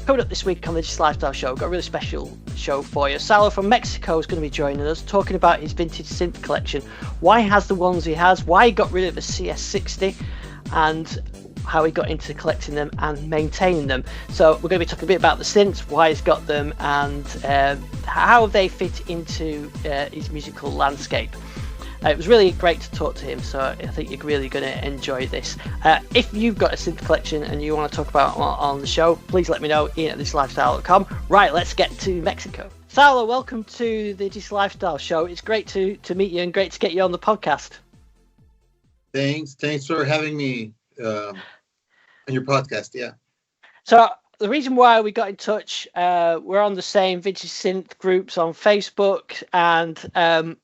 Coming up this week on the Just Lifestyle Show, we've got a really special show for you. Saulo from Mexico is going to be joining us, talking about his vintage synth collection, why he has the ones he has, why he got rid of the CS60, and how he got into collecting them and maintaining them. So we're going to be talking a bit about the synths, why he's got them, and how they fit into his musical landscape. It was really great to talk to him, so I think you're really going to enjoy this. If you've got a synth collection and you want to talk about it on the show, please let me know, ian@thislifestyle.com. Right, let's get to Mexico. Saulo, welcome to the Just Lifestyle Show. It's great to meet you and great to get you on the podcast. Thanks for having me on your podcast. Yeah. So the reason why we got in touch, we're on the same vintage synth groups on Facebook, and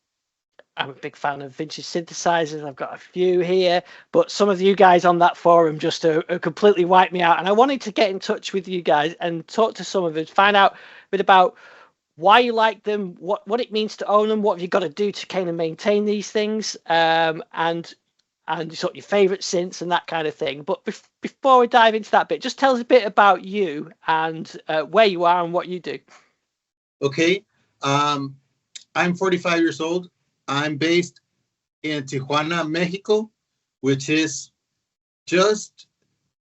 I'm a big fan of vintage synthesizers. I've got a few here, but some of you guys on that forum just completely wiped me out. And I wanted to get in touch with you guys and talk to some of us, find out a bit about why you like them, what it means to own them, what have you got to do to kind of maintain these things, and sort of your favorite synths and that kind of thing. But before we dive into that bit, just tell us a bit about you and where you are and what you do. Okay. I'm 45 years old. I'm based in Tijuana, Mexico, which is just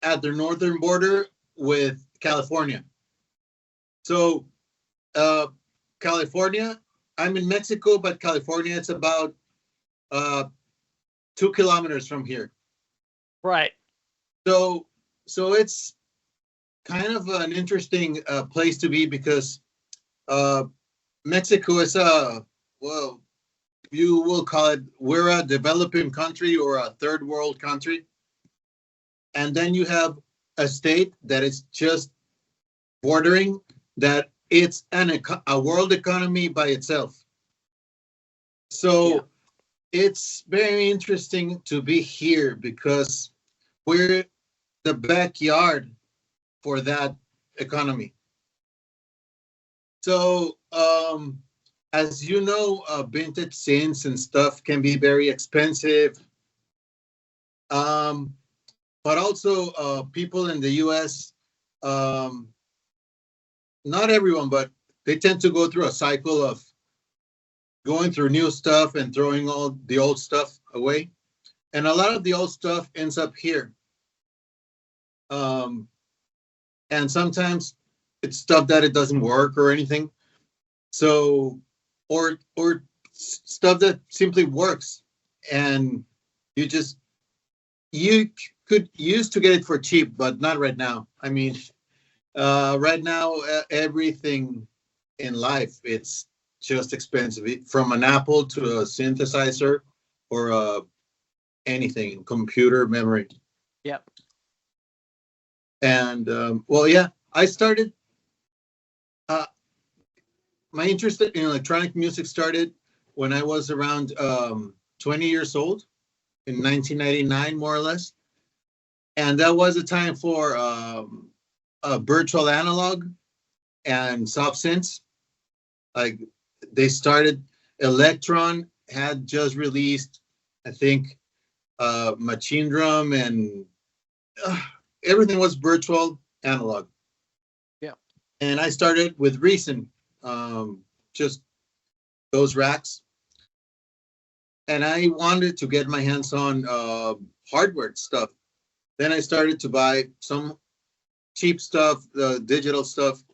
at the northern border with California. So, California, I'm in Mexico, but California, it's about 2 kilometers from here. Right. So it's kind of an interesting place to be because Mexico is you will call it, we're a developing country or a third world country. And then you have a state that is just bordering, that it's a world economy by itself. So It's very interesting to be here because we're the backyard for that economy. So, as you know, vintage synths and stuff can be very expensive. But also people in the US, not everyone, but they tend to go through a cycle of going through new stuff and throwing all the old stuff away. And a lot of the old stuff ends up here. And sometimes it's stuff that it doesn't work or anything. So, or stuff that simply works, and you could use to get it for cheap, but not right now. I mean, right now, everything in life, it's just expensive. From an Apple to a synthesizer or anything, computer memory. Yep. And I started. My interest in electronic music started when I was around 20 years old, in 1999, more or less. And that was a time for a virtual analog and soft synths. Like, they started, Electron had just released, I think, Machine Drum, and everything was virtual analog. Yeah. And I started with Reason. Just those racks, and I wanted to get my hands on hardware stuff. Then I started to buy some cheap stuff, the digital stuff,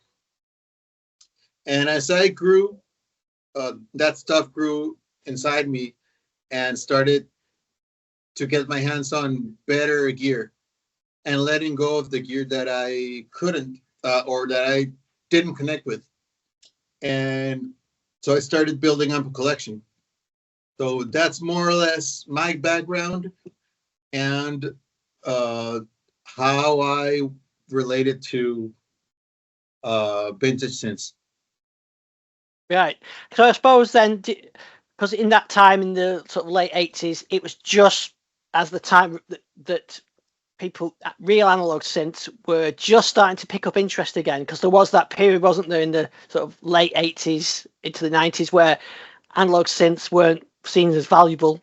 and as I grew, that stuff grew inside me and started to get my hands on better gear and letting go of the gear that I couldn't or that I didn't connect with. And so I started building up a collection. So that's more or less my background and how I related to vintage synths. Right. So I suppose then, because in that time, in the sort of late 80s, it was just as the time that people, real analog synths, were just starting to pick up interest again, because there was that period, wasn't there, in the sort of late 80s into the 90s where analog synths weren't seen as valuable.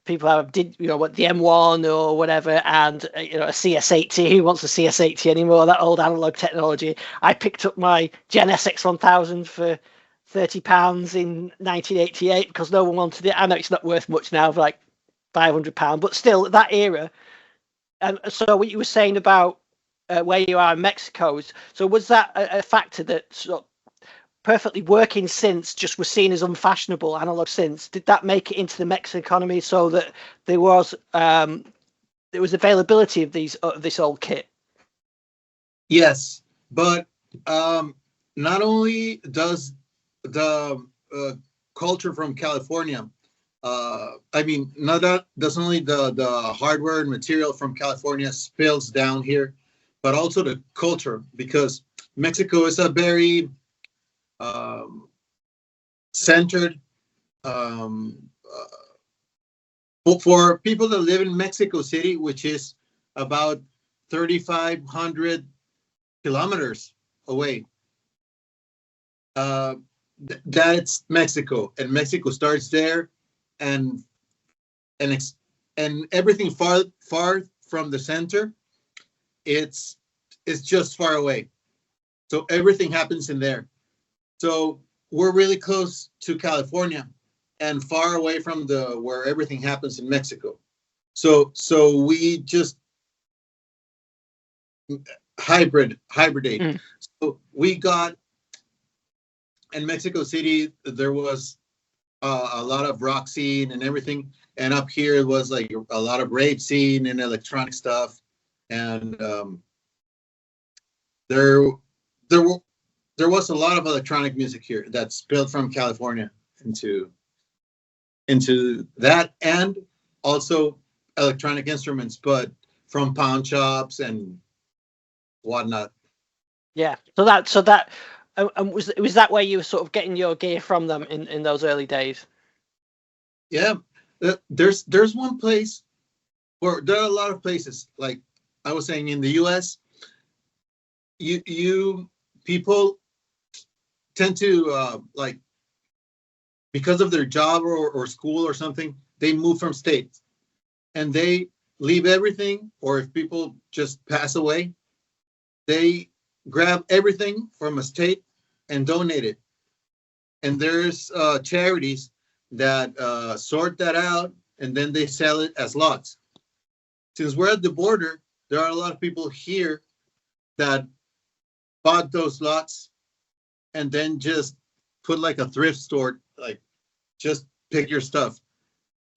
People have what the M1 or whatever, and a CS80. Who wants a CS80 anymore? That old analog technology. I picked up my Gen SX1000 for £30 in 1988 because no one wanted it. I know it's not worth much now, for like £500, but still, that era. And so, what you were saying about where you are in Mexico, so was that a factor that sort of perfectly working synths just were seen as unfashionable analog synths? Did that make it into the Mexican economy so that there was availability of this old kit? Yes, but not only does the culture from California, not that does only the hardware and material from California spills down here, but also the culture, because Mexico is a very centered for people that live in Mexico City, which is about 3,500 kilometers away. That's Mexico, and Mexico starts there, and everything far from the center, it's just far away. So everything happens in there. So we're really close to California and far away from where everything happens in Mexico. So we just hybridate. So we got in Mexico City, there was a lot of rock scene and everything, and up here it was like a lot of rave scene and electronic stuff, and there was a lot of electronic music here that spilled from California into that, and also electronic instruments, but from pawn shops and whatnot. Yeah. So that was that where you were sort of getting your gear from them in those early days? Yeah. There's one place, or there are a lot of places, like I was saying, in the US, you people tend to like, because of their job or school or something, they move from states and they leave everything, or if people just pass away, they grab everything from a state and donate it. And there's charities that sort that out, and then they sell it as lots. Since we're at the border, there are a lot of people here that bought those lots and then just put like a thrift store, like just pick your stuff.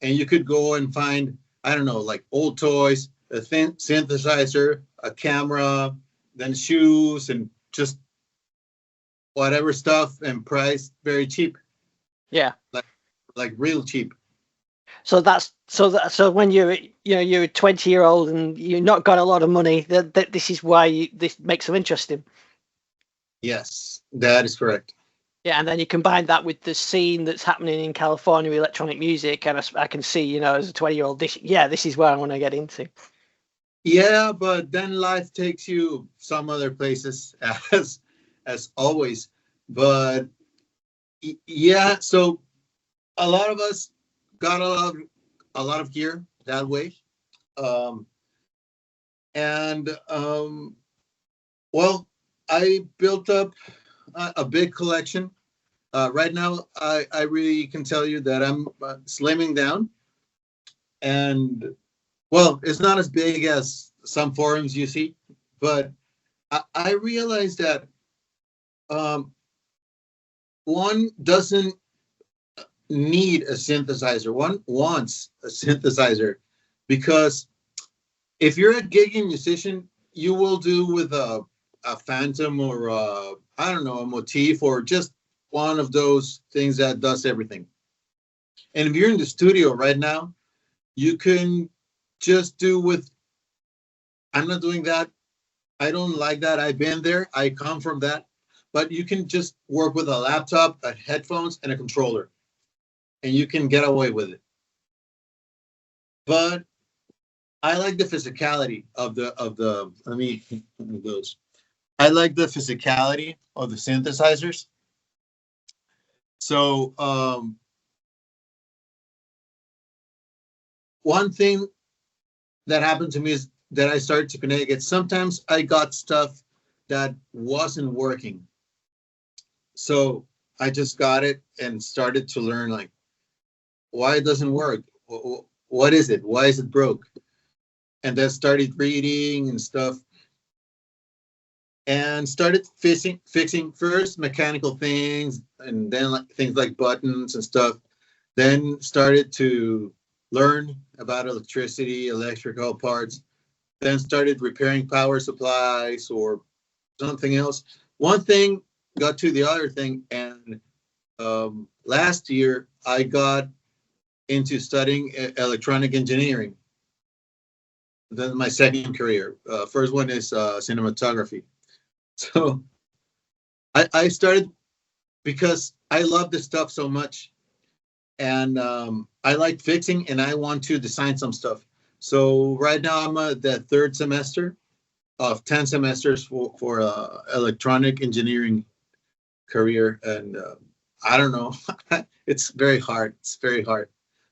And you could go and find, I don't know, like old toys, a synthesizer, a camera, then shoes, and just whatever stuff, and priced very cheap. Yeah. Like real cheap. So so when you're a 20-year-old and you've not got a lot of money, that this is why this makes them interesting. Yes, that is correct. Yeah, and then you combine that with the scene that's happening in California with electronic music, and I can see, as a 20-year-old, this is where I want to get into. Yeah, but then life takes you some other places, as always. But yeah, so a lot of us got a lot of gear that way, well, I built up a big collection. Right now, I really can tell you that I'm slimming down, and well, it's not as big as some forums you see, but I realized that one doesn't need a synthesizer. One wants a synthesizer, because if you're a gigging musician, you will do with a phantom or I don't know, a motif, or just one of those things that does everything. And if you're in the studio right now, you can just do with, I'm not doing that. I don't like that. I've been there. I come from that. But you can just work with a laptop, a headphones, and a controller, and you can get away with it. But I like the physicality of the let me those. I like the physicality of the synthesizers. So one thing that happened to me is that I started to connect it. Sometimes I got stuff that wasn't working. So I just got it and started to learn like why it doesn't work. What is it? Why is it broke? And then started reading and stuff and started fixing first mechanical things and then like things like buttons and stuff. Then started to learn about electricity, electrical parts, then started repairing power supplies or something else. One thing got to the other thing, and last year I got into studying electronic engineering. Then my second career. First one is cinematography. So I started because I love this stuff so much, and I like fixing, and I want to design some stuff. So right now I'm at the third semester of 10 semesters for electronic engineering career, and I don't know, it's very hard. It's very hard,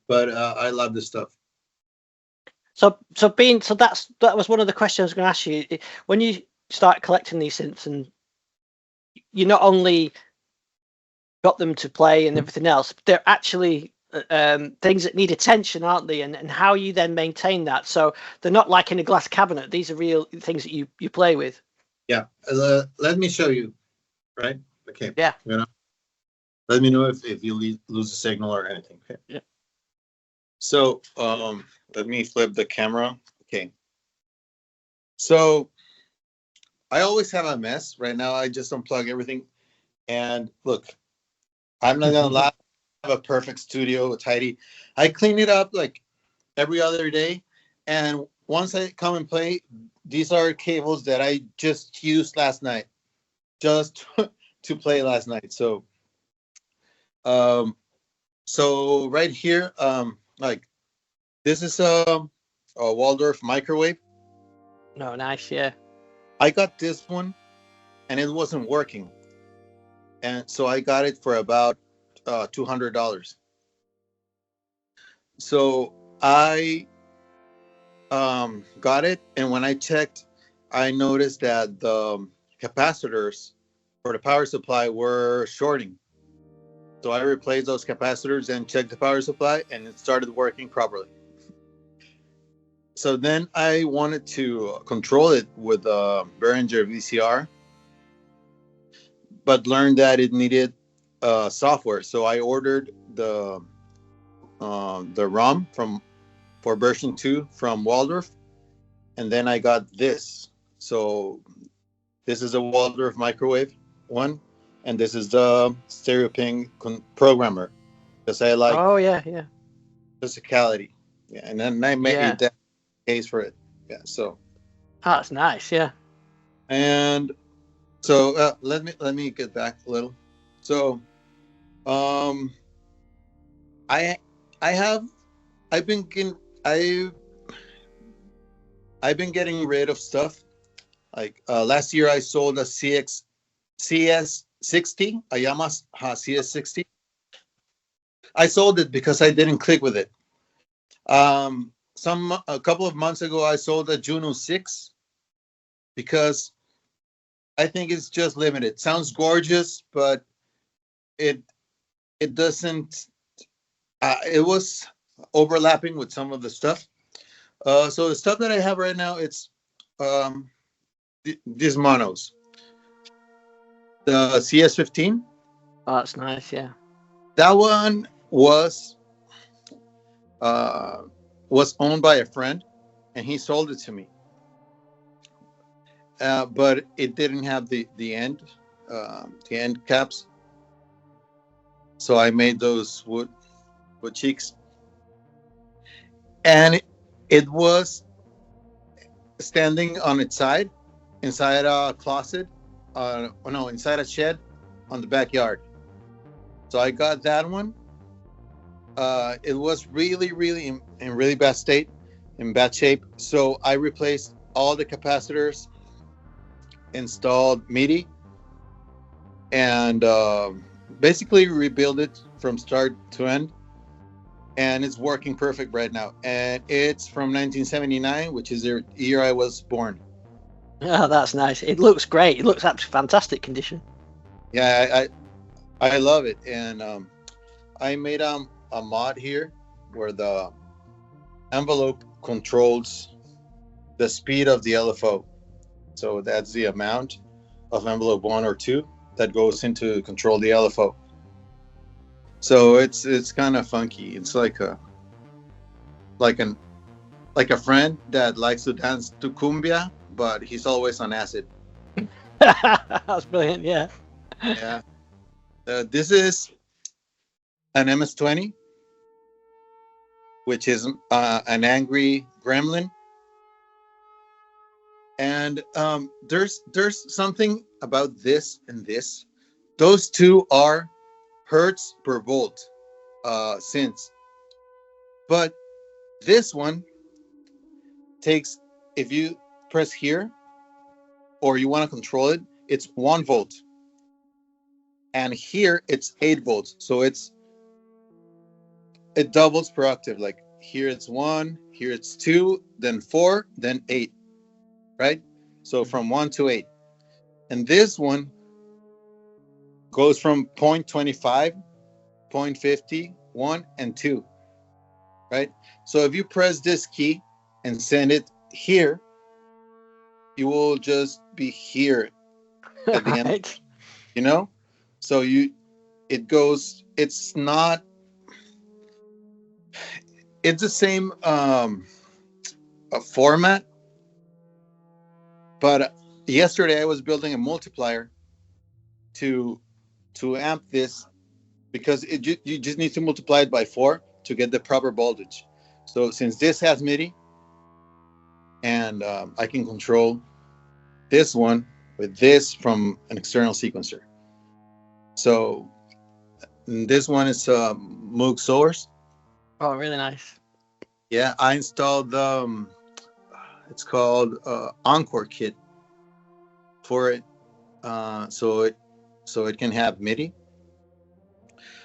but I love this stuff. So that was one of the questions I was going to ask you. When you start collecting these synths, and you not only got them to play and everything else, but they're actually things that need attention, aren't they? And how you then maintain that. So they're not like in a glass cabinet. These are real things that you play with. Yeah. Let me show you. Right? Okay. Yeah. You know, let me know if you lose the signal or anything. Okay. Yeah. So let me flip the camera. Okay. So I always have a mess. Right now I just unplug everything. And look, I'm not gonna lie, I have a perfect studio, tidy. I clean it up like every other day. And once I come and play, these are cables that I just used last night. Just to play last night. So so right here, like this is a Waldorf Microwave. No, nice, yeah. I got this one and it wasn't working. And so I got it for about $200. So I got it, and when I checked, I noticed that the capacitors for the power supply were shorting. So I replaced those capacitors and checked the power supply, and it started working properly. So then I wanted to control it with a Behringer VCR, but learned that it needed software. So I ordered the ROM for version 2 from Waldorf, and then I got this. So this is a Waldorf Microwave one, and this is the stereo ping programmer, because I like physicality. Yeah, and then I made that case for it. Yeah, so that's nice. Yeah. And so let me get back a little. So I've been getting rid of stuff. Like last year I sold a CS60, a Yamaha CS60. I sold it because I didn't click with it. A couple of months ago I sold a Juno 6 because I think it's just limited. Sounds gorgeous, but it doesn't. It was overlapping with some of the stuff. So the stuff that I have right now, it's these monos. The CS15. Oh, that's nice. Yeah. That one was owned by a friend, and he sold it to me. But it didn't have the end caps. So I made those wood cheeks, and it was standing on its side inside a closet, inside a shed on the backyard. So I got that one. It was really in really bad state, in bad shape. So I replaced all the capacitors, installed MIDI, and basically rebuild it from start to end. and it's working perfect right now. And it's from 1979, which is the year I was born. Oh, that's nice. It looks great. It looks absolutely fantastic condition. Yeah, I love it. And I made a mod here where the envelope controls the speed of the LFO. So that's the amount of envelope 1 or 2 that goes into control the LFO. So it's kind of funky. It's like a friend that likes to dance to cumbia, but he's always on acid. That's brilliant. Yeah. Yeah. This is an MS-20, which is an angry gremlin. And there's something about this and this. Those two are hertz per volt synths. But this one takes, if you press here or you want to control it, it's 1 volt. And here it's 8 volts. So it doubles per octave. Like here it's 1, here it's 2, then 4, then 8. Right? So from 1 to 8. And this one goes from 0.25, 0.50, 1, and 2. Right? So if you press this key and send it here, you will just be here at the Right. end. You know? So it goes, it's not, it's the same format. But yesterday I was building a multiplier to amp this, because you just need to multiply it by 4 to get the proper voltage. So since this has MIDI, and I can control this one with this from an external sequencer. So this one is Moog Source. Oh, really nice. Yeah, I installed it's called Encore Kit for it, so it can have MIDI.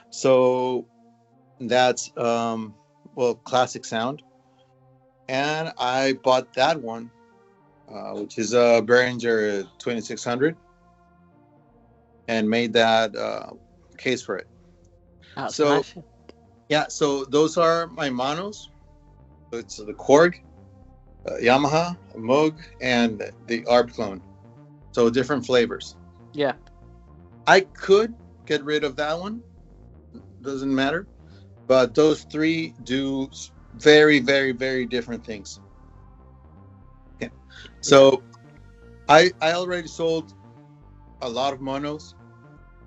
So that's classic sound, and I bought that one, which is a Behringer 2600, and made that case for it. That's So nice. yeah, so those are my monos. It's the Korg, Yamaha, Moog, and the ARP clone. So different flavors. Yeah. I could get rid of that one. Doesn't matter. But those three do very, very, very different things. Okay. So I already sold a lot of monos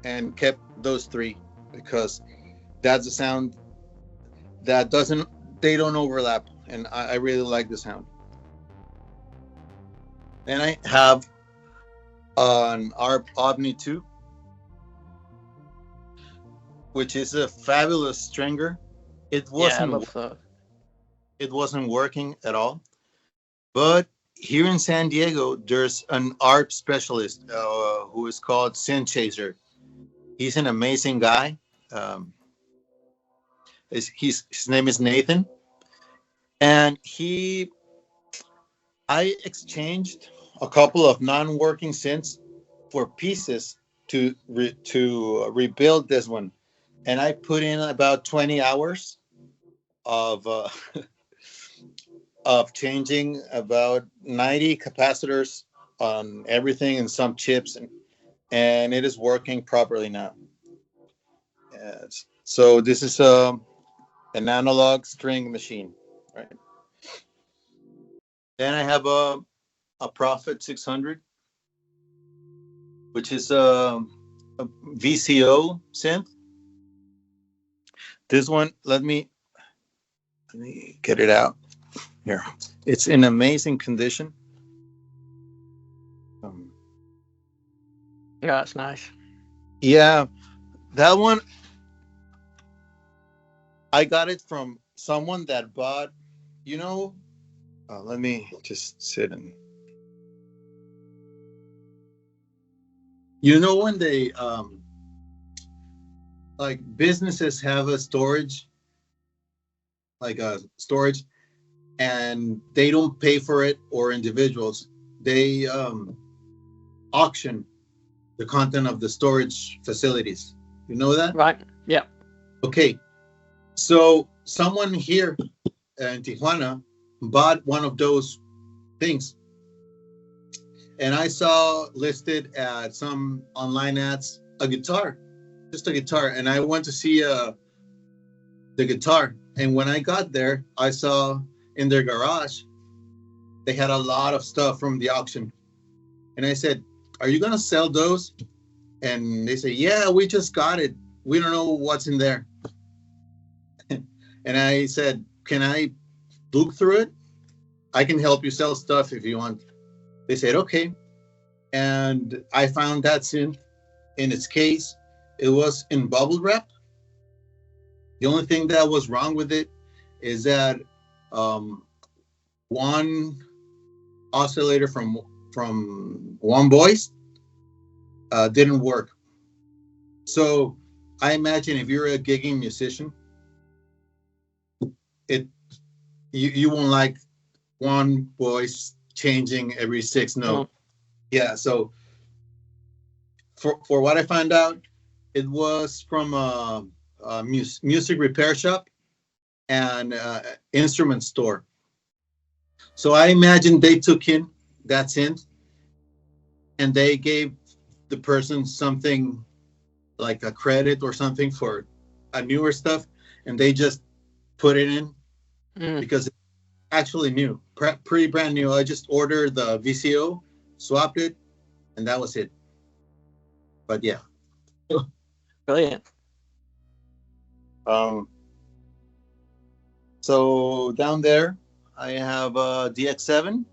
and kept those three because that's the sound that they don't overlap, and I really like the sound. And I have an ARP Omni 2, which is a fabulous stringer. It wasn't working at all. But here in San Diego, there's an ARP specialist who is called Synth. He's an amazing guy. His name is Nathan, and I exchanged a couple of non-working synths for pieces to rebuild this one, and I put in about 20 hours of of changing about 90 capacitors on everything and some chips, and it is working properly now. Yes. So this is an analog string machine, right? Then I have a Prophet 600, which is a VCO synth. This one, let me get it out here. It's in amazing condition. Yeah, that's nice. Yeah, that one, I got it from someone that bought, let me just sit and, when they, like businesses have a storage like a storage, and they don't pay for it or individuals. They auction the content of the storage facilities. You know that? Right. Yeah. Okay. So someone here in Tijuana bought one of those things. And I saw listed at some online ads a guitar, just a guitar. And I went to see the guitar. And when I got there, I saw in their garage, they had a lot of stuff from the auction. And I said, "Are you going to sell those?" And they say, "Yeah, we just got it. We don't know what's in there." And I said, "Can I look through it? I can help you sell stuff if you want." They said, "Okay." And I found that synth in its case. It was in bubble wrap. The only thing that was wrong with it is that one oscillator from one voice didn't work. So I imagine if you're a gigging musician, you won't like one voice changing every 6 notes. Yeah. So for what I found out, it was from a music repair shop and instrument store. So I imagine they took in that synth and they gave the person something like a credit or something for a newer stuff, and they just put it in because it's actually new, pretty brand new. I just ordered the VCO, swapped it, and that was it. But yeah. Brilliant. So down there, I have a DX7,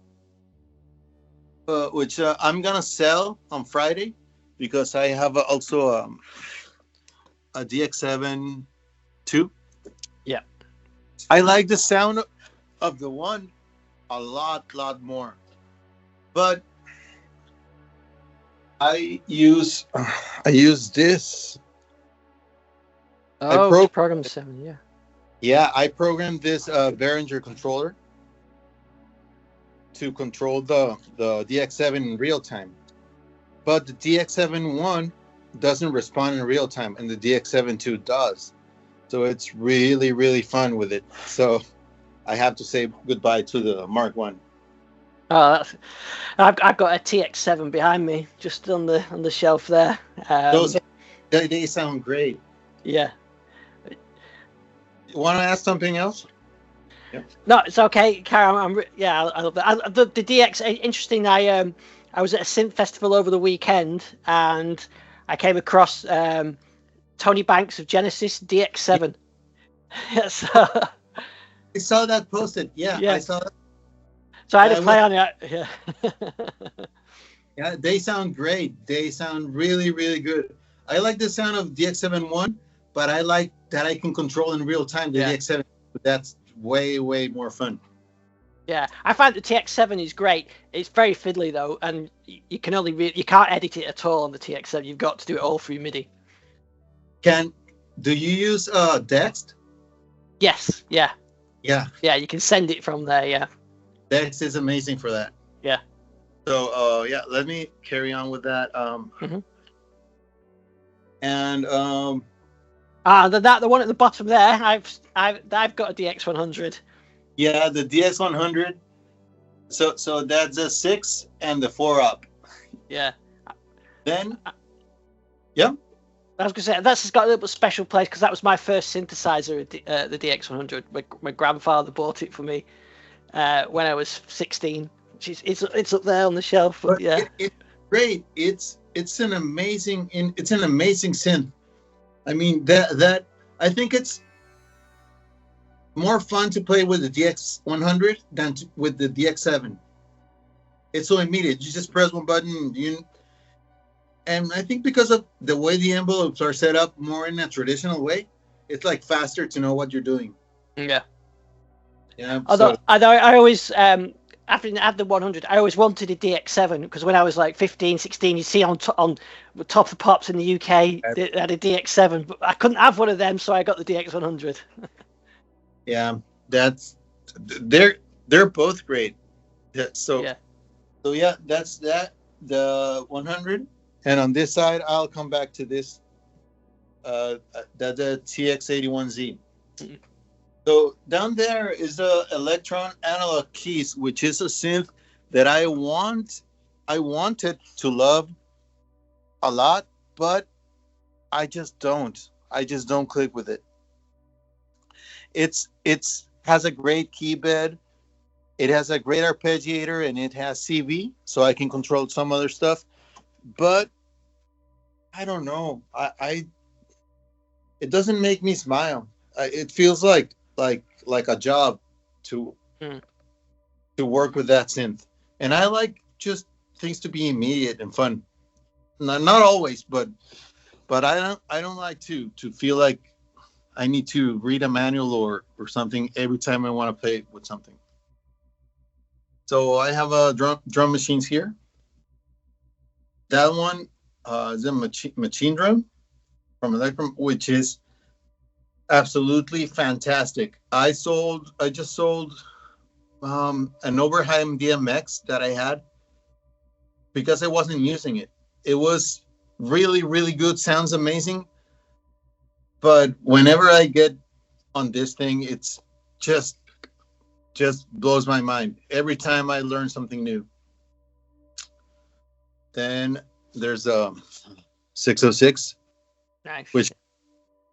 which I'm gonna sell on Friday because I have also a DX7 II. Yeah. I like the sound of the one a lot more, but I use this. Oh, program 7, yeah. Yeah, I programmed this Behringer controller to control the DX7 in real time. But the DX7 I doesn't respond in real time, and the DX7 II does. So it's really, really fun with it. So I have to say goodbye to the Mark I. Oh, I've got a TX7 behind me, just on the shelf there. They sound great. Yeah. You want to ask something else? Yeah. No, it's okay. Carry on. I love that. The DX. Interesting. I was at a synth festival over the weekend, and I came across Tony Banks of Genesis DX7. Yeah. So I saw that posted. Yeah. I saw that. So I had to play on it. Yeah. Yeah, they sound great. They sound really, really good. I like the sound of DX7 but I like that I can control in real time the DX7. That's way, way more fun. Yeah, I find the TX7 is great. It's very fiddly though, and you can only you can't edit it at all on the TX7. You've got to do it all through MIDI. Do you use Dext? Yes. Yeah. Yeah. Yeah, you can send it from there. Yeah. Dext is amazing for that. Yeah. So let me carry on with that. And the one at the bottom there, I've got a DX100. Yeah, the DX100. So that's a 6 and the 4 up. Yeah. Then, yeah. I was gonna say that's got a little bit special place because that was my first synthesizer, the DX100. My grandfather bought it for me when I was 16. It's up there on the shelf. But yeah, it's great. It's an amazing synth. I mean that I think it's more fun to play with the DX100 than with the DX7. It's so immediate. You just press one button. And I think because of the way the envelopes are set up more in a traditional way, it's like faster to know what you're doing. Yeah. Yeah. Although I always after I had the 100, I always wanted a DX7 because when I was like 15, 16, you see on Top of the Pops in the UK, they had a DX7, but I couldn't have one of them, so I got the DX100. Yeah. that's they're both great. So Yeah. so yeah, that's that the 100. And on this side, I'll come back to this. That the TX81Z. Mm. So down there is the Electron Analog Keys, which is a synth that I wanted to love a lot, but I just don't click with it. It's has a great key bed. It has a great arpeggiator, and it has CV, so I can control some other stuff. But I don't know. I it doesn't make me smile. It feels like a job to Mm. to work with that synth, and I like just things to be immediate and fun. Not always, but I don't like to feel like I need to read a manual or something every time I want to play with something. So I have a drum machines here. That one is a machine drum from Electrum, which is absolutely fantastic. I just sold an Oberheim DMX that I had because I wasn't using it. It was really, really good, sounds amazing. But whenever I get on this thing, it's just blows my mind every time I learn something new. Then there's a 606, Nice.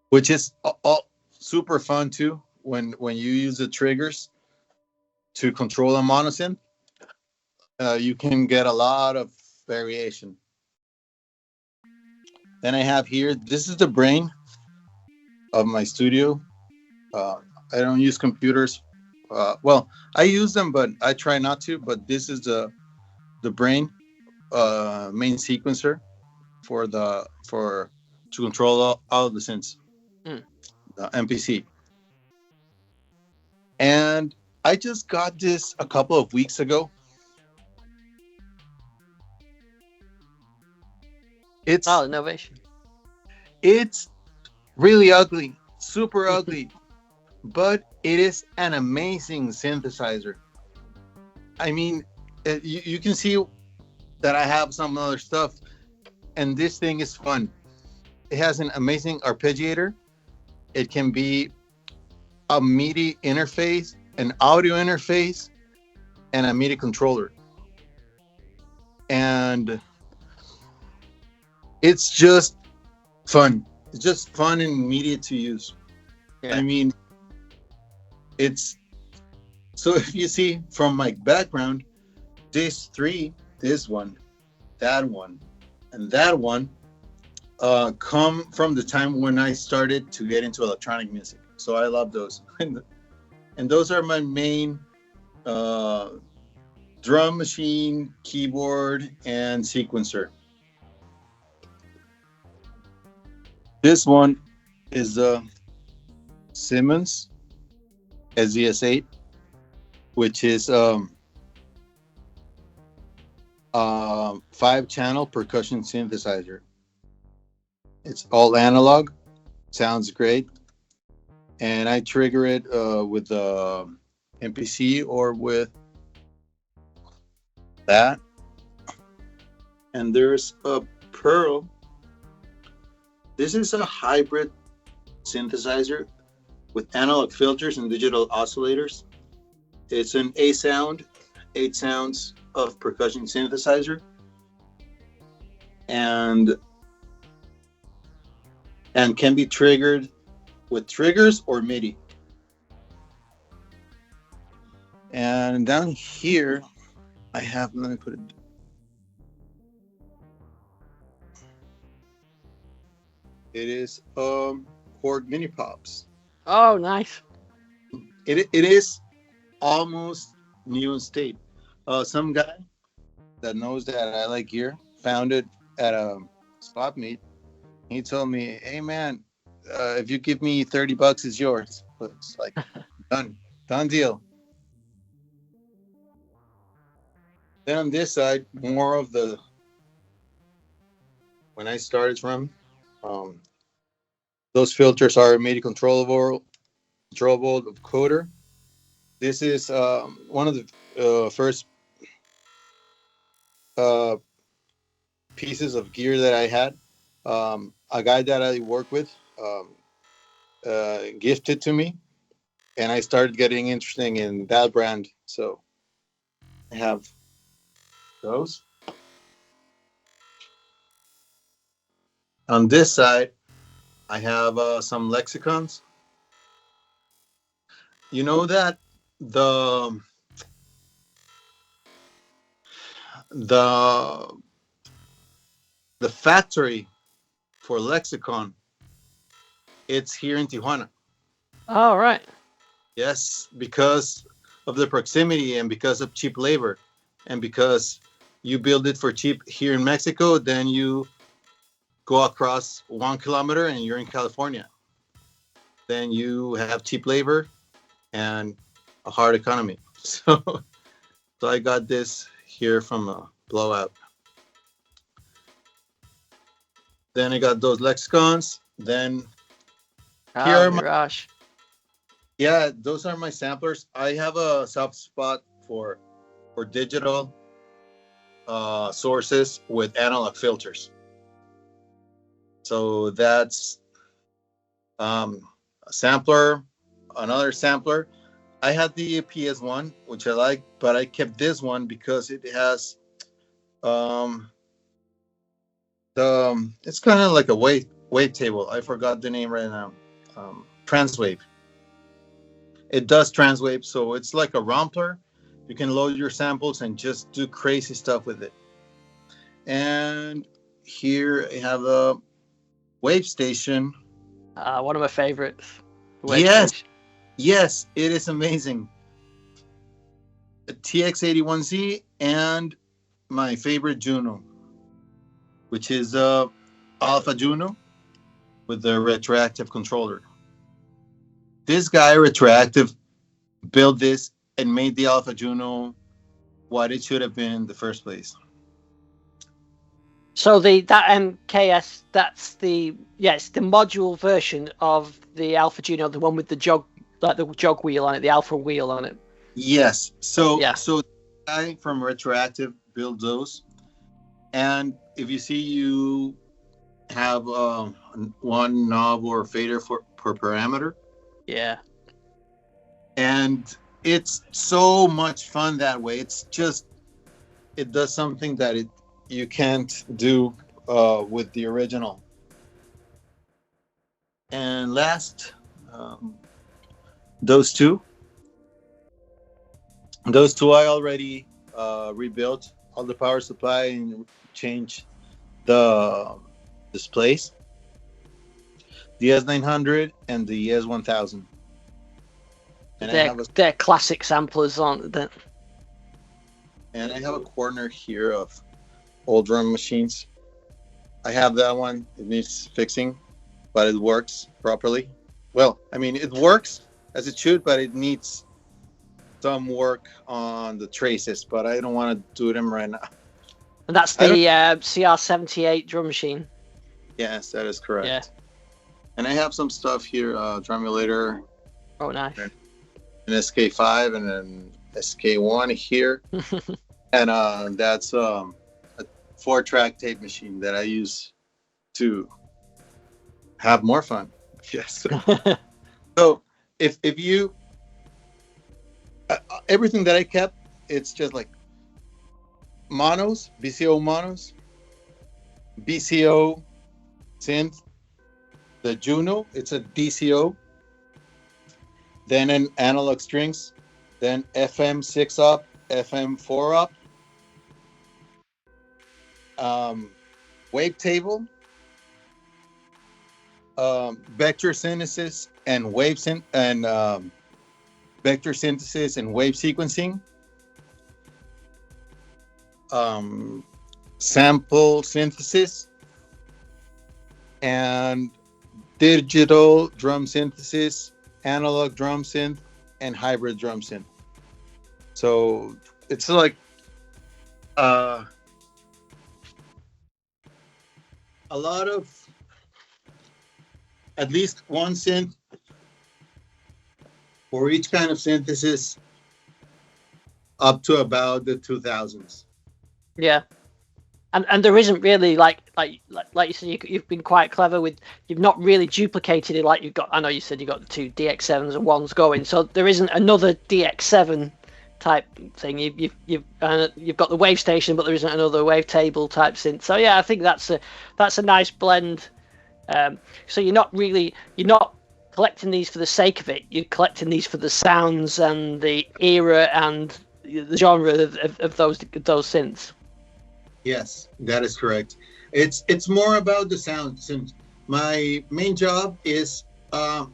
which is all super fun too when you use the triggers to control a monosynth. You can get a lot of variation. Then I have here, this is the brain of my studio. I don't use computers. Well, I use them, but I try not to. But this is the brain main sequencer for to control all of the synths, Mm. the MPC. And I just got this a couple of weeks ago. Oh, innovation. It's really ugly, super ugly, but it is an amazing synthesizer. I mean, you can see that I have some other stuff, and this thing is fun. It has an amazing arpeggiator. It can be a MIDI interface, an audio interface, and a MIDI controller. And it's just fun. It's just fun and immediate to use. Yeah. I mean, it's so if you see from my background, this one, that one, and that one come from the time when I started to get into electronic music. So I love those. And those are my main drum machine, keyboard, and sequencer. This one is the Simmons SDS8, which is 5-channel percussion synthesizer. It's all analog, sounds great, and I trigger it with MPC or with that. And there's a Pearl. This is a hybrid synthesizer with analog filters and digital oscillators. It's an 8 sounds of percussion synthesizer, and can be triggered with triggers or MIDI. And down here, I have, let me put it. It is Korg Mini Pops. Oh, nice. It is almost new in state. Some guy that knows that I like gear found it at a swap meet. He told me, "Hey man, if you give me $30, it's yours." But it's like done deal. Then on this side, more of the when I started from, those filters are MIDI controllable of coder. This is one of the first uh, pieces of gear that I had. A guy that I work with gifted to me, and I started getting interested in that brand. So I have those. On this side, I have some lexicons. You know that the the the factory for lexicon, it's here in Tijuana. Oh, right. Yes, because of the proximity and because of cheap labor, and because you build it for cheap here in Mexico, then you go across 1 kilometer and you're in California. Then you have cheap labor and a hard economy. So I got this here from a blowout. Then I got those lexicons. Then here Oh, are my, Mirage. yeah, those are my samplers. I have a soft spot for digital sources with analog filters. So that's a sampler, another sampler. I had the PS1, which I like, but I kept this one because it has um, it's kind of like a wavetable. I forgot the name right now. Transwave. It does transwave, so it's like a Rompler. You can load your samples and just do crazy stuff with it. And here I have a wave station. One of my favorites. Yes, yes, it is amazing. A TX81Z and my favorite Juno, which is Alpha Juno with the retroactive controller. This guy, Retroactive, built this and made the Alpha Juno what it should have been in the first place. So that MKS, it's the module version of the Alpha Juno, the one with the jog wheel on it, the Alpha wheel on it. Yes. So Yeah. So the guy from Retroactive built those, and if you see, you have one knob or fader per parameter. Yeah. And it's so much fun that way. It's just, it does something that you can't do with the original. And last, those two I already rebuilt all the power supply and changed the displays, the S900 and the S1000. And they're classic samplers, aren't they? And I have a corner here of old drum machines. I have that one. It needs fixing, but it works properly. Well, I mean, it works as it should, but it needs some work on the traces, but I don't want to do them right now. And that's the CR78 drum machine. Yes, that is correct. Yeah. And I have some stuff here, Drumulator. Oh, nice. An SK5 and an SK1 here. And that's a 4-track tape machine that I use to have more fun. Yes. So if you everything that I kept, it's just like monos, BCO monos, BCO synth, the Juno, it's a DCO, then an analog strings, then FM 6 up, FM 4 up, wavetable, vector synthesis and vector synthesis and wave sequencing, sample synthesis, and digital drum synthesis, analog drum synth, and hybrid drum synth. So it's like a lot of at least one synth for each kind of synthesis up to about the 2000s. Yeah. And there isn't really like you said, you've been quite clever with, you've not really duplicated it like you've got. I know you said you got the two DX7s and one's going, so there isn't another DX7 type thing. You've got the wave station, but there isn't another wavetable type synth. So yeah, I think that's a nice blend. So you're not collecting these for the sake of it. You're collecting these for the sounds and the era and the genre of those synths. Yes, that is correct. It's more about the sound. Since my main job is I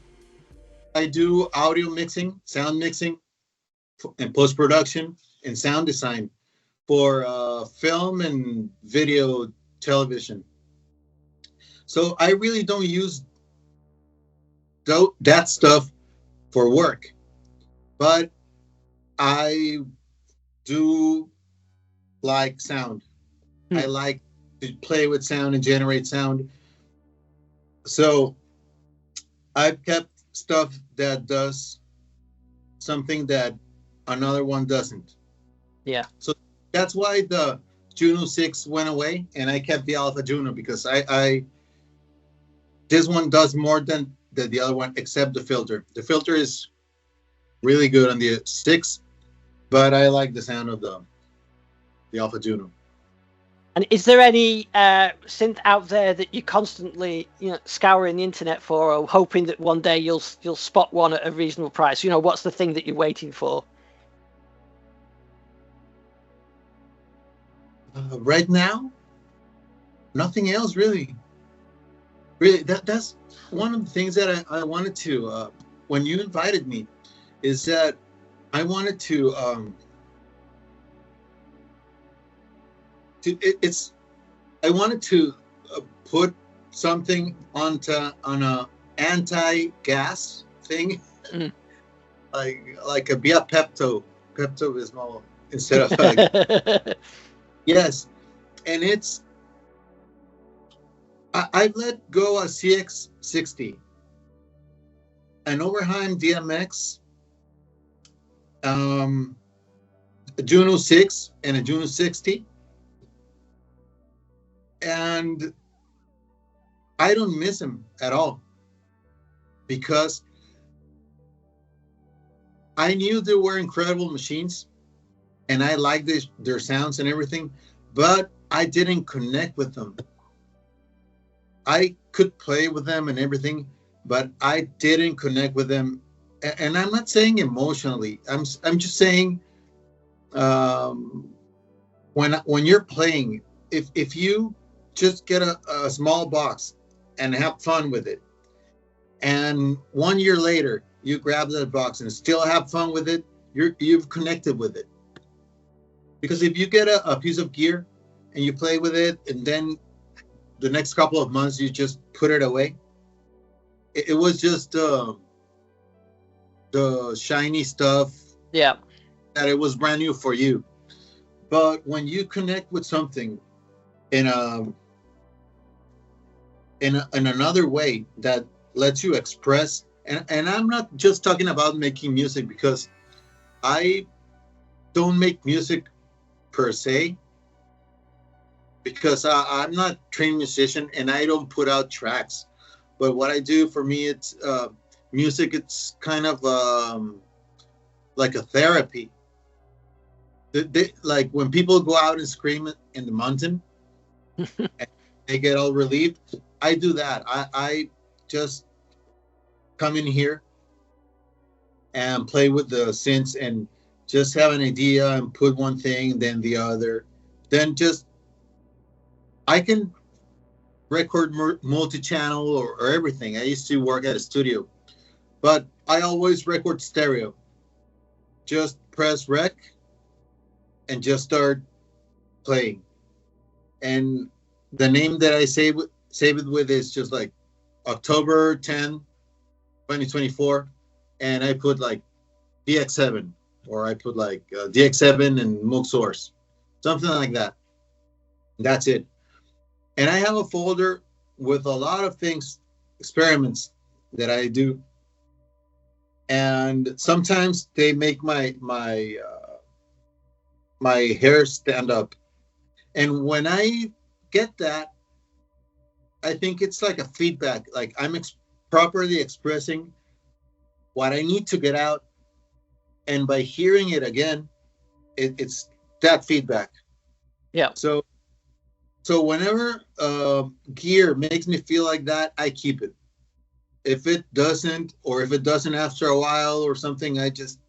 do audio mixing, sound mixing, and post production and sound design for film and video television. So I really don't use that stuff for work, but I do like sound. I like to play with sound and generate sound. So I've kept stuff that does something that another one doesn't. Yeah. So that's why the Juno 6 went away, and I kept the Alpha Juno, because I this one does more than the other one, except the filter. The filter is really good on the 6, but I like the sound of the Alpha Juno. And is there any synth out there that you're constantly, scouring the internet for, or hoping that one day you'll spot one at a reasonable price? What's the thing that you're waiting for? Right now, nothing else really. Really, that's one of the things that I wanted to. When you invited me, is that I wanted to. I wanted to put something on a anti-gas thing, like a Via Pepto Bismol instead of yes, and it's I've let go a CX60, an Oberheim DMX, a Juno 6, and a Juno 60. And I don't miss them at all, because I knew they were incredible machines and I liked their sounds and everything, but I didn't connect with them. I could play with them and everything, but I didn't connect with them. And I'm not saying emotionally. I'm just saying when you're playing, if you just get a small box and have fun with it, and 1 year later you grab that box and still have fun with it, you've connected with it. Because if you get a piece of gear and you play with it, and then the next couple of months you just put it away, it was just the shiny stuff. Yeah, that it was brand new for you. But when you connect with something in another way that lets you express, and I'm not just talking about making music, because I don't make music per se, because I'm not a trained musician and I don't put out tracks. But what I do, for me, it's music. It's kind of like a therapy. Like when people go out and scream in the mountain and they get all relieved, I do that. I just come in here and play with the synths and just have an idea and put one thing, then the other. Then just, I can record multi-channel or everything. I used to work at a studio, but I always record stereo. Just press rec and just start playing. And the name that I save it with is just like October 10, 2024. And I put like DX7, or I put like DX7 and Moog Source, something like that. That's it. And I have a folder with a lot of things, experiments that I do. And sometimes they make my my hairs stand up. And when I get that, I think it's like a feedback. Like I'm properly expressing what I need to get out. And by hearing it again, it's that feedback. Yeah. So whenever gear makes me feel like that, I keep it. If it doesn't, or if it doesn't after a while or something, I just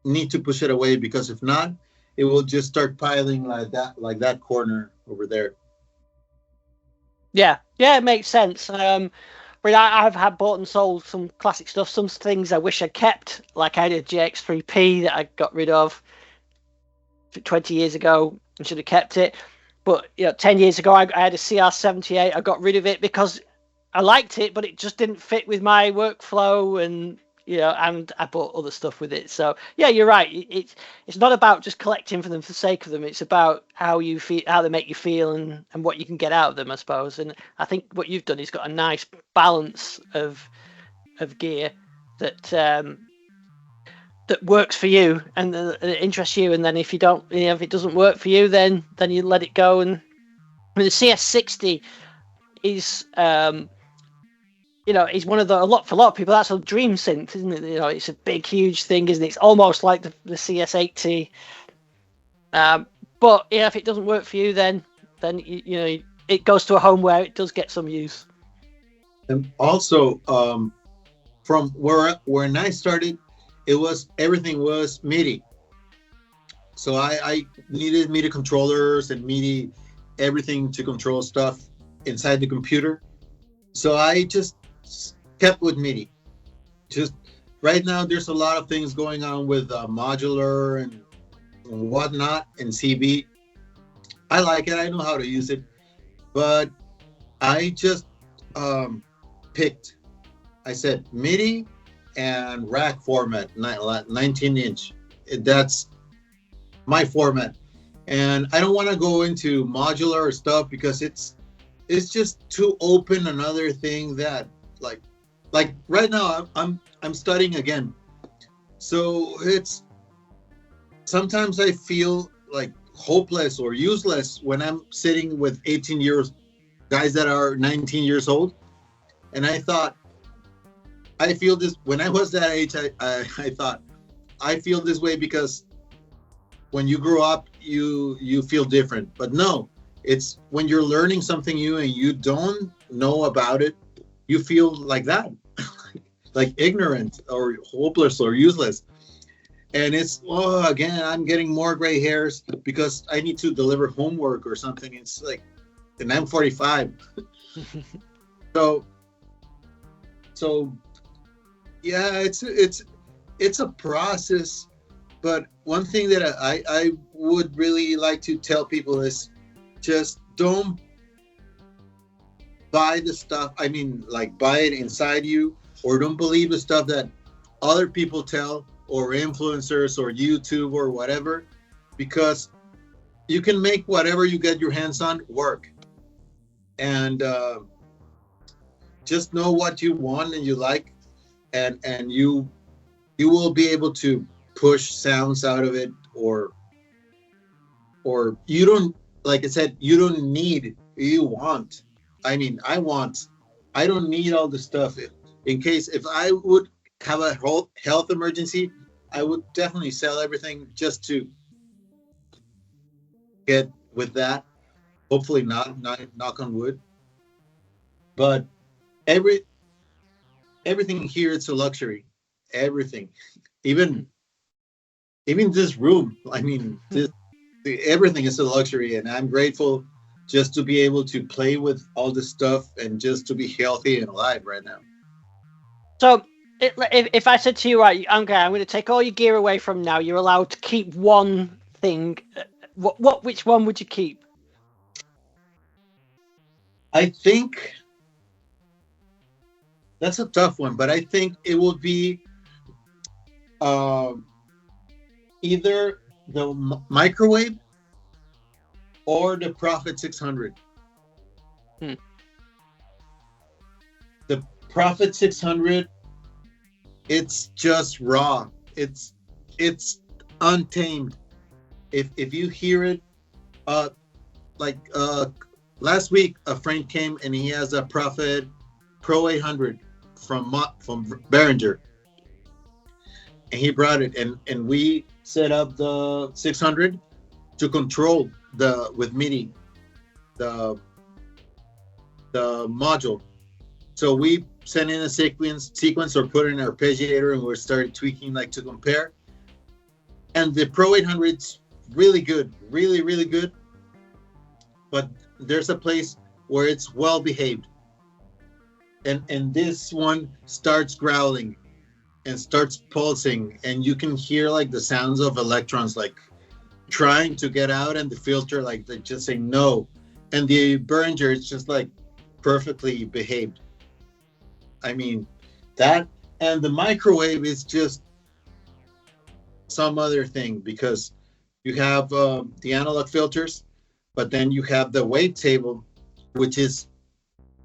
need to push it away, because if not, it will just start piling like that corner over there. Yeah, it makes sense. But I've had bought and sold some classic stuff. Some things I wish I kept, like I had a JX3P that I got rid of 20 years ago and should have kept it. But 10 years ago, I had a CR78. I got rid of it because I liked it, but it just didn't fit with my workflow, and and I bought other stuff with it. So yeah, you're right. It's not about just collecting for them for the sake of them. It's about how you feel, how they make you feel, and what you can get out of them, I suppose. And I think what you've done is got a nice balance of gear that that works for you and that interests you. And then if you don't, if it doesn't work for you, then you let it go. And I mean, the CS60 is it's one of the for a lot of people that's a dream synth, isn't it? It's a big, huge thing, isn't it? It's almost like the CS80. But if it doesn't work for you, then it goes to a home where it does get some use. And also, from when I started, everything was MIDI. So I needed MIDI controllers and MIDI everything to control stuff inside the computer. So I just kept with MIDI. Just right now, there's a lot of things going on with modular and whatnot and CB. I like it. I know how to use it, but I just picked. I said MIDI and rack format, 19-inch. That's my format, and I don't want to go into modular stuff because it's just too open. Another thing that like right now I'm studying again, so it's sometimes I feel like hopeless or useless when I'm sitting with 18 years guys that are 19 years old. And I thought, I feel this when I was that age. I thought I feel this way because when you grow up you feel different. But no, it's when you're learning something new and you don't know about it, you feel like that, like ignorant or hopeless or useless. And it's, again, I'm getting more gray hairs because I need to deliver homework or something. It's like, and I'm 45. So yeah, it's a process. But one thing that I would really like to tell people is just don't buy the stuff. I mean, like, buy it inside you, or don't believe the stuff that other people tell, or influencers or YouTube or whatever, because you can make whatever you get your hands on work. And just know what you want and you like, and you will be able to push sounds out of it, or you don't, like I said, you don't need, you want. I mean, I don't need all the stuff. In case if I would have a health emergency, I would definitely sell everything just to get with that. Hopefully not knock on wood. But everything here, it's a luxury. Everything, even this room. I mean, everything is a luxury, and I'm grateful just to be able to play with all this stuff and just to be healthy and alive right now. So, if I said to you, right, I'm going to take all your gear away from now, you're allowed to keep one thing. Which one would you keep? I think that's a tough one, but I think it will be either the microwave or the Prophet 600. The Prophet 600, it's just raw. It's untamed. if you hear it, like last week, a friend came and he has a Prophet Pro 800 from Behringer, and he brought it, and we set up the 600 to control with MIDI the module. So we sent in a sequence or put in an arpeggiator, and we started tweaking like to compare. And the Pro 800's really good, really, really good. But there's a place where it's well behaved. And this one starts growling and starts pulsing, and you can hear like the sounds of electrons like trying to get out, and the filter like they just say no. And the Behringer is just like perfectly behaved. I mean, that, and the microwave is just some other thing, because you have the analog filters, but then you have the wavetable, which is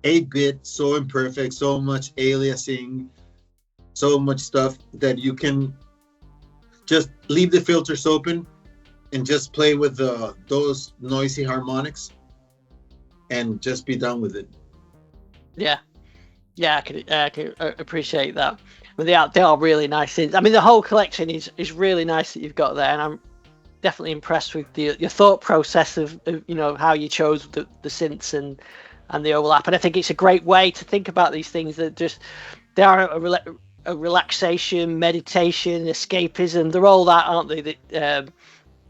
8-bit, so imperfect, so much aliasing, so much stuff that you can just leave the filters open and just play with those noisy harmonics and just be done with it. Yeah, I can appreciate that. But they are really nice synths. I mean, the whole collection is really nice that you've got there, and I'm definitely impressed with your thought process of how you chose the synths and the overlap. And I think it's a great way to think about these things, that they are a relaxation, meditation, escapism. They're all that, aren't they? That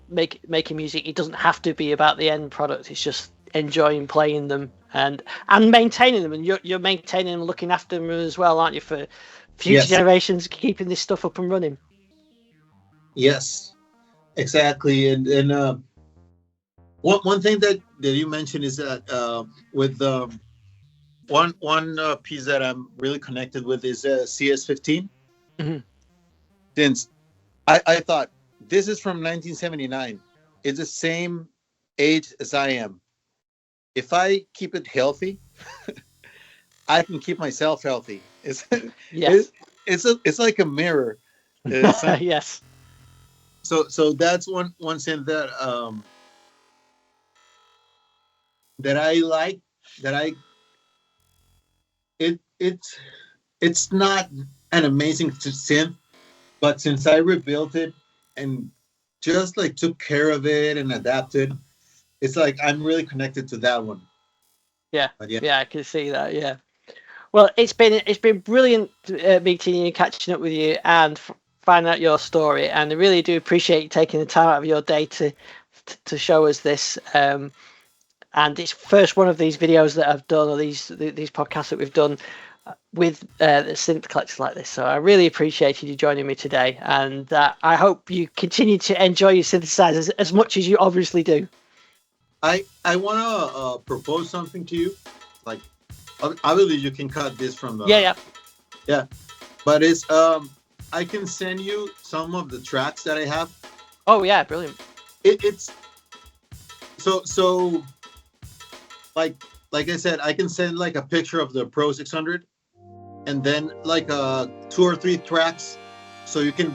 making music, it doesn't have to be about the end product. It's just enjoying playing them and maintaining them, and you're maintaining them, looking after them as well, aren't you, for future generations, keeping this stuff up and running. Yes, exactly. And one thing that you mentioned is that with one piece that I'm really connected with is CS15. Mm-hmm. Since I thought this is from 1979, it's the same age as I am. If I keep it healthy, I can keep myself healthy. It's like a mirror. Yes. So that's one thing that that I like. It's not an amazing synth, but since I rebuilt it and just like took care of it and adapted, it's like I'm really connected to that one. Yeah, I can see that. Yeah. Well, it's been brilliant meeting you, catching up with you, and finding out your story. And I really do appreciate you taking the time out of your day to show us this. And it's first one of these videos that I've done, or these podcasts that we've done with the synth collectors like this. So I really appreciated you joining me today, and I hope you continue to enjoy your synthesizers as much as you obviously do. I want to propose something to you. Like, obviously you can cut this from yeah, but it's I can send you some of the tracks that I have. Oh yeah, brilliant. It's so like I said, I can send like a picture of the Pro 600 and then like 2 or 3 tracks, so you can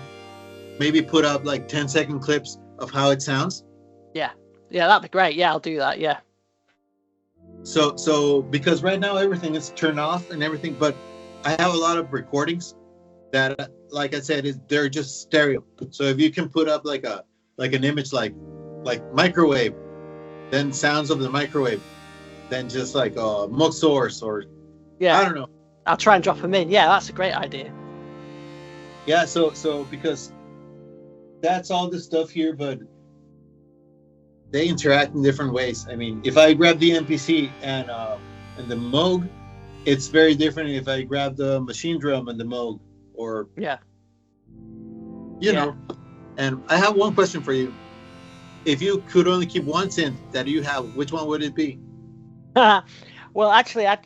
maybe put up like 10-second clips of how it sounds. Yeah, that'd be great. Yeah, I'll do that. Yeah. So because right now everything is turned off and everything, but I have a lot of recordings that, like I said, they're just stereo. So if you can put up like an image like microwave, then sounds of the microwave, then just like Moog Source, or I don't know. I'll try and drop them in. Yeah, that's a great idea. Yeah, so because that's all the stuff here, but they interact in different ways. I mean, if I grab the MPC and the Moog, it's very different if I grab the machine drum and the Moog, or you know. And I have one question for you. If you could only keep one synth that you have, which one would it be? Well, actually, I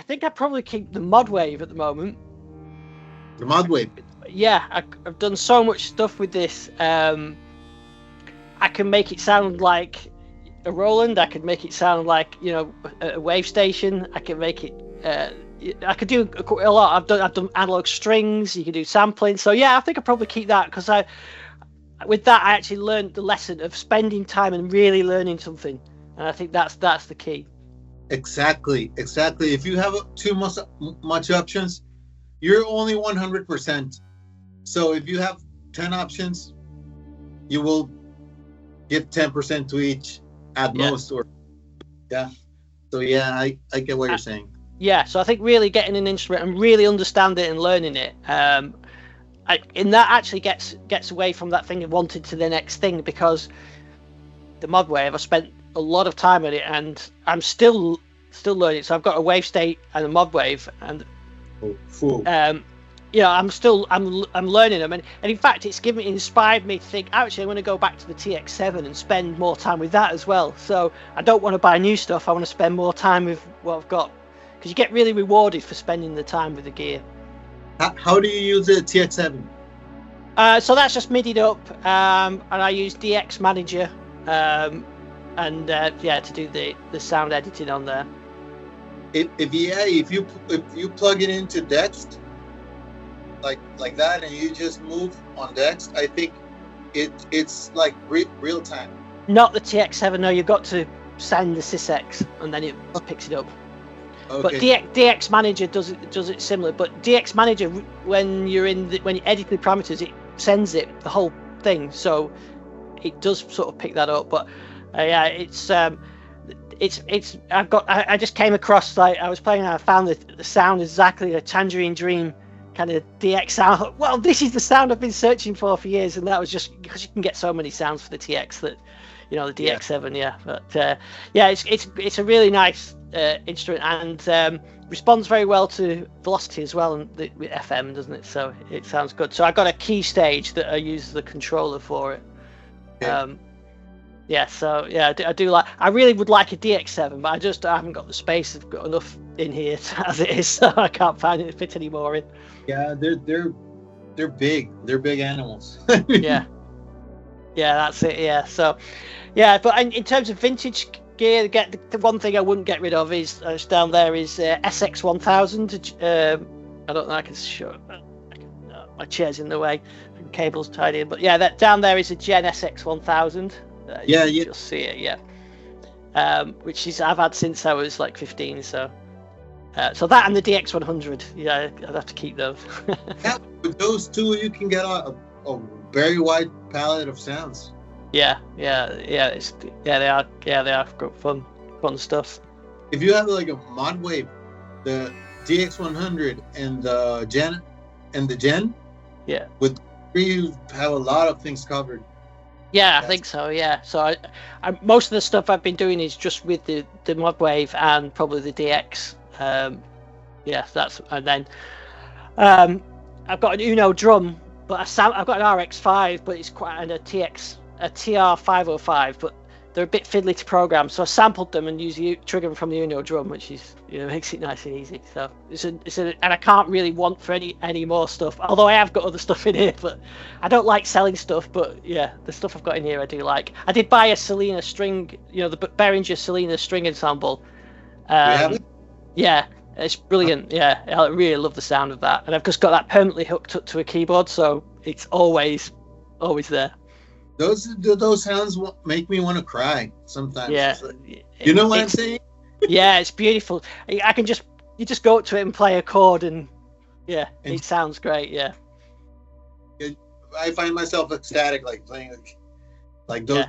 think I'd probably keep the Mod Wave at the moment. The Mod Wave? Yeah, I've done so much stuff with this. I can make it sound like a Roland. I could make it sound like, a wave station. I can make it. I could do a lot. I've done analog strings. You can do sampling. So yeah, I think I'd probably keep that, because with that, I actually learned the lesson of spending time and really learning something, and I think that's the key. Exactly. If you have too much options, you're only 100%. So if you have 10 options, you will give 10% to each at most, or So I get what you're saying. Yeah, so I think really getting an instrument and really understanding it and learning it, and that actually gets away from that thing of wanting to the next thing, because the mod wave, I spent a lot of time on it, and I'm still learning. So I've got a wave state and a mod wave, and I'm learning them, and in fact it's inspired me to think, actually I'm going to go back to the TX7 and spend more time with that as well. So I don't want to buy new stuff, I want to spend more time with what I've got, because you get really rewarded for spending the time with the gear. How do you use the TX7? So that's just MIDI'd up, and I use DX Manager, to do the sound editing on there. If you plug it into Dext, like that, and you just move on Dext, I think it's like real time. Not the TX7. No, you've got to send the SysX, and then it picks it up. Okay. But DX Manager does it similar. But DX Manager, when you edit the parameters, it sends it the whole thing, so it does sort of pick that up. But I just came across, like, I was playing and I found the sound exactly a Tangerine Dream kind of DX sound. Well, this is the sound I've been searching for years, and that was just because you can get so many sounds for the TX that, the DX7. But it's a really nice instrument, and responds very well to velocity as well, and with FM, doesn't it? So it sounds good. So I got a key stage that I use the controller for it. Okay. I do like. I really would like a DX7, but I haven't got the space. I've got enough in here as it is, so I can't find it to fit any more in. Yeah, they're big. They're big animals. Yeah, that's it. Yeah, so but in terms of vintage gear, the one thing I wouldn't get rid of is down there is SX1000. I don't know. I can show. My chair's in the way. Cable's tied in, but that down there is a Gen SX1000. You'll see it. Which I've had since I was like 15. So that and the DX100. I'd have to keep those. With those two, you can get a very wide palette of sounds. They are good fun stuff. If you have like a mod wave, the DX100 and the Gen, with you have a lot of things covered. I think so. So I most of the stuff I've been doing is just with the mod wave and probably the DX. That's, and then I've got an Uno drum, but I've got an RX5, but it's quite a TR505, but they're a bit fiddly to program, so I sampled them and used the trigger from the Uno drum, which is makes it nice and easy. So and I can't really want for any more stuff, although I have got other stuff in here, but I don't like selling stuff. But the stuff I've got in here I do like. I did buy a Selena string, the Behringer Selena string ensemble. You have it? Yeah, it's brilliant. I really love the sound of that, and I've just got that permanently hooked up to a keyboard, so it's always there. Those sounds make me want to cry sometimes. You know what I'm saying? It's beautiful. You just go up to it and play a chord, and it sounds great. I find myself ecstatic, like playing like those.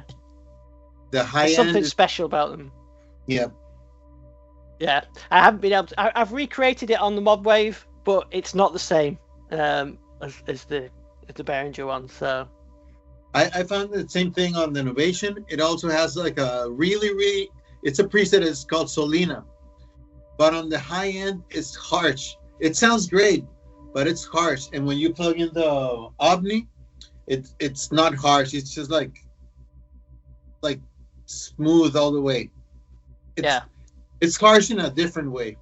The high end. Something special about them. Yeah, I haven't been able to. I've recreated it on the mod wave, but it's not the same as the Behringer one. So. I found the same thing on the Novation. It also has like a really, it's a preset. It's called Solina, but on the high end, it's harsh. It sounds great, but it's harsh. And when you plug in the Omni, it's not harsh. It's just like smooth all the way. It's harsh in a different way,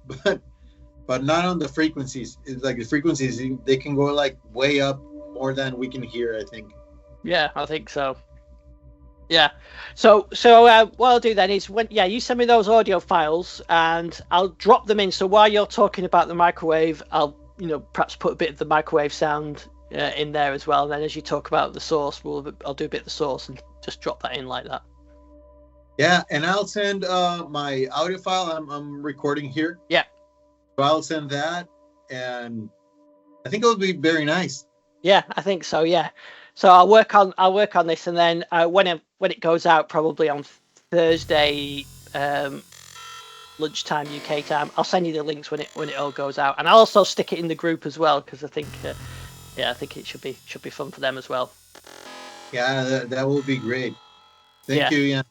but not on the frequencies. It's like the frequencies, they can go like way up more than we can hear, I think. I think so. So what I'll do then is you send me those audio files and I'll drop them in. So while you're talking about the microwave, I'll perhaps put a bit of the microwave sound in there as well. And then as you talk about the source, I'll do a bit of the source and just drop that in like that. Yeah, and I'll send my audio file. I'm recording here. Yeah. So I'll send that, and I think it'll be very nice. Yeah, I think so. Yeah. So I'll work on this, and then when it goes out, probably on Thursday lunchtime UK time, I'll send you the links when it all goes out, and I'll also stick it in the group as well, because I think I think it should be fun for them as well. Yeah, that will be great. Thank you, Ian.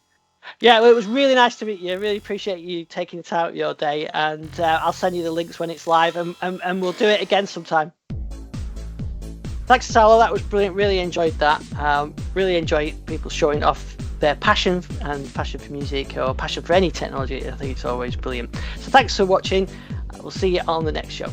Yeah, well, it was really nice to meet you. I really appreciate you taking it out of your day, and I'll send you the links when it's live, and we'll do it again sometime. Thanks, Saulo. That was brilliant. Really enjoyed that. Really enjoy people showing off their passion for music, or passion for any technology. I think it's always brilliant. So thanks for watching. We'll see you on the next show.